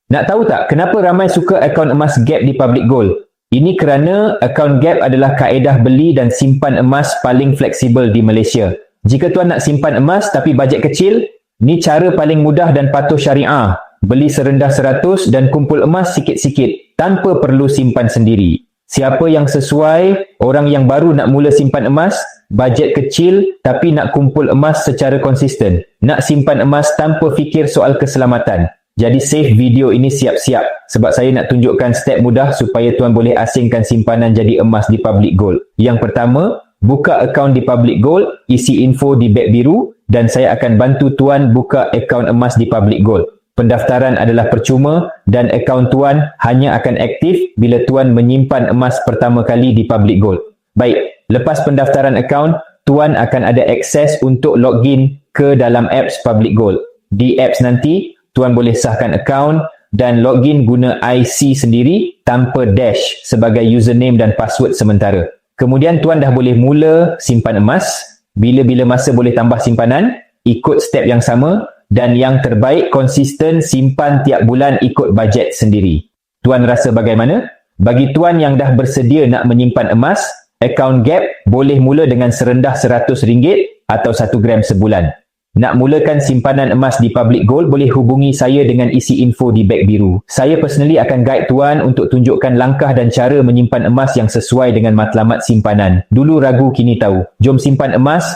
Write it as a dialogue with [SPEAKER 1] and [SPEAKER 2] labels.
[SPEAKER 1] Nak tahu tak kenapa ramai suka akaun emas Gap di Public Gold? Ini kerana akaun Gap adalah kaedah beli dan simpan emas paling fleksibel di Malaysia. Jika tuan nak simpan emas tapi bajet kecil, ni cara paling mudah dan patuh syariah. Beli serendah 100 dan kumpul emas sikit-sikit tanpa perlu simpan sendiri. Siapa yang sesuai, orang yang baru nak mula simpan emas, bajet kecil tapi nak kumpul emas secara konsisten. Nak simpan emas tanpa fikir soal keselamatan. Jadi save video ini siap-siap sebab saya nak tunjukkan step mudah supaya tuan boleh asingkan simpanan jadi emas di Public Gold. Yang pertama, buka akaun di Public Gold, isi info di beg biru dan saya akan bantu tuan buka akaun emas di Public Gold. Pendaftaran adalah percuma dan akaun tuan hanya akan aktif bila tuan menyimpan emas pertama kali di Public Gold. Baik, lepas pendaftaran akaun, tuan akan ada akses untuk login ke dalam apps Public Gold. Di apps nanti, tuan boleh sahkan akaun dan login guna IC sendiri tanpa dash sebagai username dan password sementara. Kemudian tuan dah boleh mula simpan emas, bila-bila masa boleh tambah simpanan, ikut step yang sama dan yang terbaik konsisten simpan tiap bulan ikut bajet sendiri. Tuan rasa bagaimana? Bagi tuan yang dah bersedia nak menyimpan emas, akaun Gap boleh mula dengan serendah RM100 atau 1 gram sebulan. Nak mulakan simpanan emas di Public Gold, boleh hubungi saya dengan isi info di beg biru. Saya personally akan guide tuan untuk tunjukkan langkah dan cara menyimpan emas yang sesuai dengan matlamat simpanan. Dulu ragu, kini tahu. Jom simpan emas